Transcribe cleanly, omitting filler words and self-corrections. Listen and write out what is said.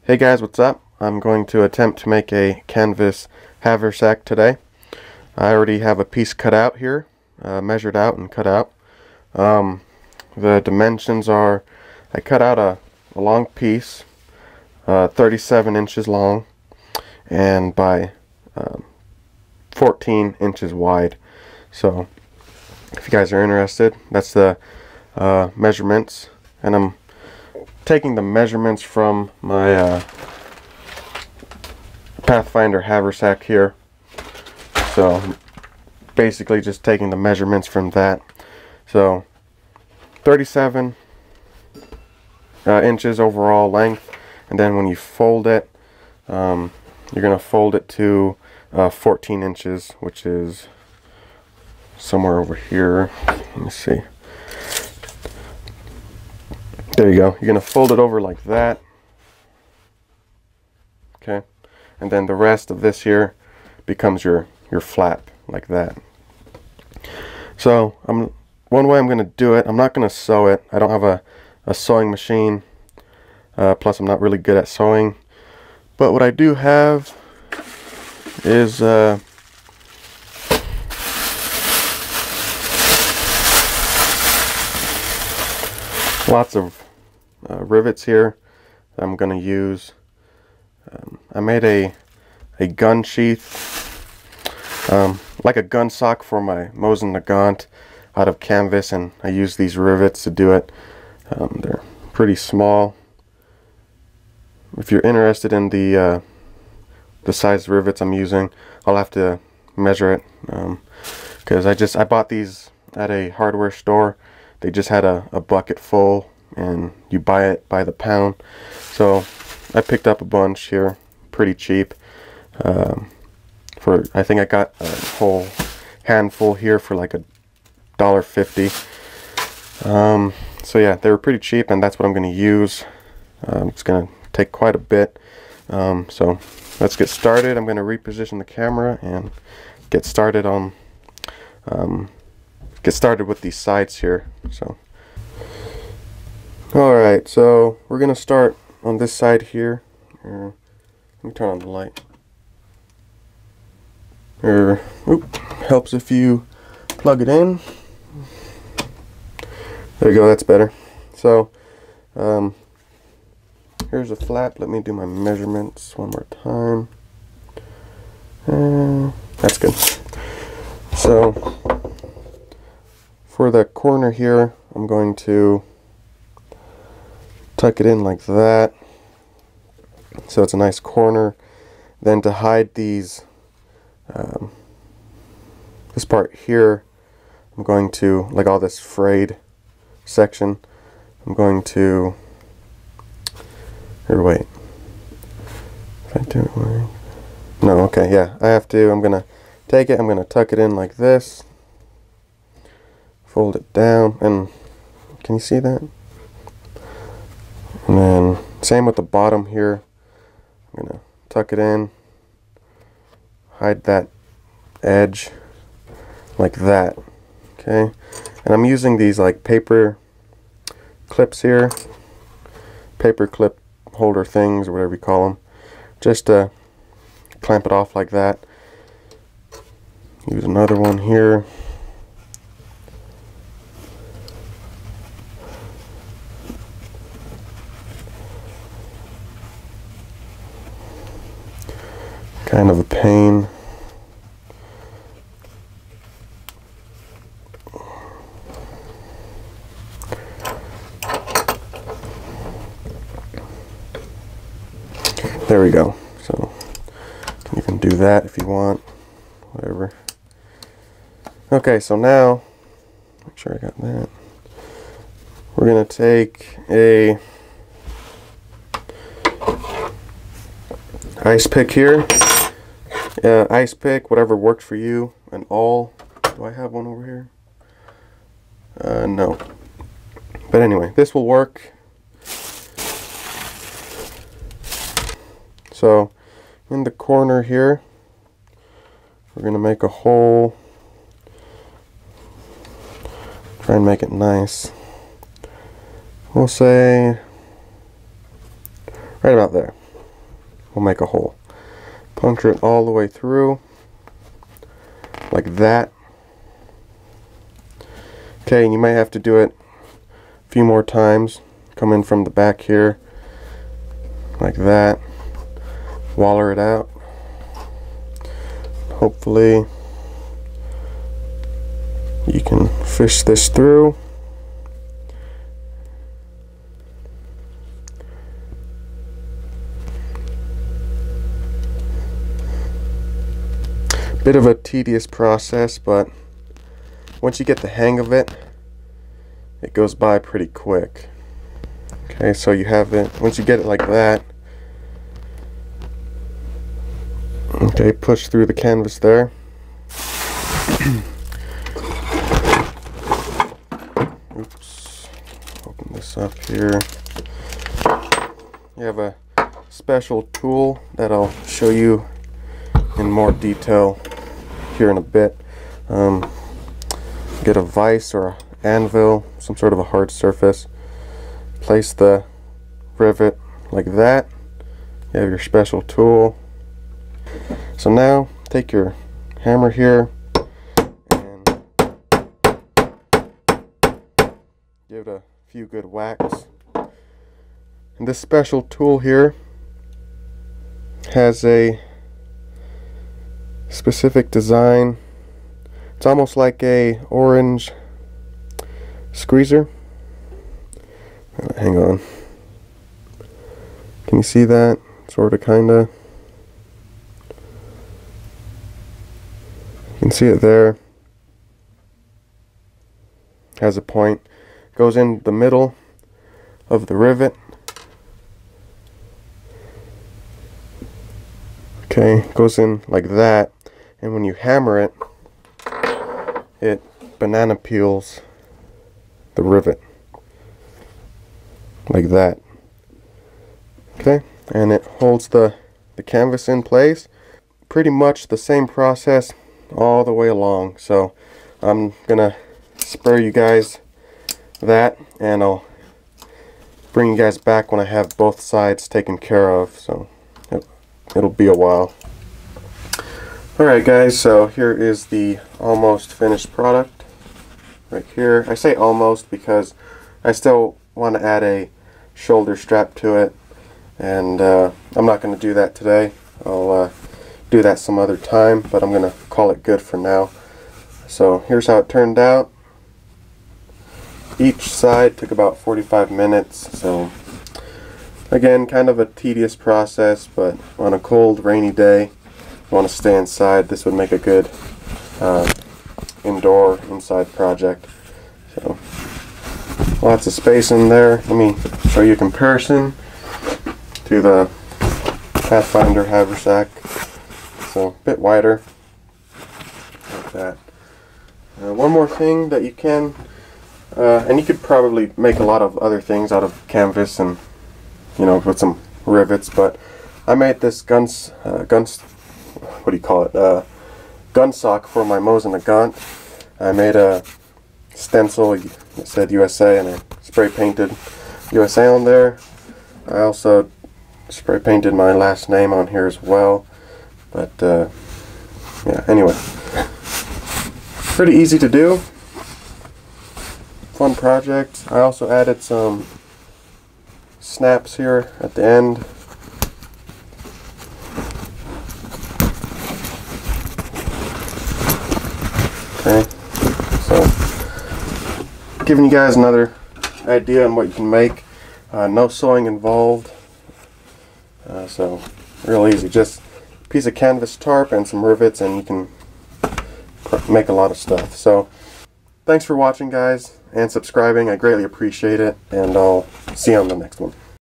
Hey guys, what's up? I'm going to attempt to make a canvas haversack today. I already have a piece cut out here, measured out and cut out. The dimensions are, I cut out a long piece, 37 inches long and by 14 inches wide. So if you guys are interested, that's the measurements, and I'm taking the measurements from my Pathfinder haversack here. So basically just taking the measurements from that. So 37 inches overall length, and then when you fold it, you're going to fold it to 14 inches, which is somewhere over here. Let me see. There you go. You're going to fold it over like that. Okay. And then the rest of this here becomes your flap, like that. So one way I'm going to do it, I'm not going to sew it. I don't have a sewing machine. Plus I'm not really good at sewing. But what I do have is lots of rivets here that I'm going to use. I made a gun sheath, like a gun sock for my Mosin Nagant out of canvas, and I use these rivets to do it. They're pretty small. If you're interested in the size rivets I'm using, I'll have to measure it, because I bought these at a hardware store. They just had a bucket full, and you buy it by the pound. So I picked up a bunch here, pretty cheap. I think I got a whole handful here for like $1.50. So yeah, they were pretty cheap, and that's what I'm going to use. It's going to take quite a bit. So let's get started. I'm going to reposition the camera and get started on with these sides here. So alright, so we're going to start on this side here. Let me turn on the light. Helps if you plug it in. There you go, that's better. So here's a flap. Let me do my measurements one more time. That's good. So for the corner here, I'm going to tuck it in like that, so it's a nice corner. Then to hide these, this part here, I'm going to, like all this frayed section, I'm going to, here, wait, if I do it right, no, okay, yeah, I'm going to take it, I'm going to tuck it in like this, fold it down, and can you see that? And then same with the bottom here. I'm going to tuck it in, hide that edge like that. Okay, and I'm using these like paper clips here, paper clip holder things or whatever you call them, just to clamp it off like that. Use another one here. Kind of a pain. There we go. So you can do that if you want, whatever. Okay, so now, make sure I got that. We're going to take a ice pick here. Ice pick, whatever works for you, an awl. Do I have one over here? No. But anyway, this will work. So in the corner here, we're going to make a hole. Try and make it nice. We'll say right about there. we'll make a hole. Puncture it all the way through, like that. Okay, and you might have to do it a few more times. Come in from the back here, like that. Waller it out. Hopefully you can fish this through. Bit of a tedious process, but once you get the hang of it, it goes by pretty quick. Okay, so you have it, once you get it like that, okay, push through the canvas there. Oops, open this up here. You have a special tool that I'll show you in more detail here in a bit. Get a vise or an anvil, some sort of a hard surface. Place the rivet like that. You have your special tool. So now take your hammer here and give it a few good whacks. And this special tool here has a specific design. It's almost like a orange squeezer. Hang on. Can you see that? Sorta, kinda. You can see it there. Has a point. Goes in the middle of the rivet. Okay, goes in like that. And when you hammer it, it banana peels the rivet like that. Okay, and it holds the canvas in place. Pretty much the same process all the way along. So I'm gonna spare you guys that, and I'll bring you guys back when I have both sides taken care of. So it'll be a while. Alright guys, so here is the almost finished product right here. I say almost because I still want to add a shoulder strap to it, and I'm not going to do that today. I'll do that some other time, but I'm going to call it good for now. So here's how it turned out. Each side took about 45 minutes, so again, kind of a tedious process, but on a cold, rainy day, want to stay inside, this would make a good inside project. So lots of space in there. Let me show you a comparison to the Pathfinder Haversack. So a bit wider like that. One more thing that you can, and you could probably make a lot of other things out of canvas and, you know, with some rivets, but I made this gun sock for my Mosin Nagant. I made a stencil that said USA, and I spray painted USA on there. I also spray painted my last name on here as well. But yeah, anyway, pretty easy to do. Fun project. I also added some snaps here at the end. Okay, so giving you guys another idea on what you can make. No sewing involved, so real easy. Just a piece of canvas tarp and some rivets, and you can make a lot of stuff. So thanks for watching, guys, and subscribing. I greatly appreciate it, and I'll see you on the next one.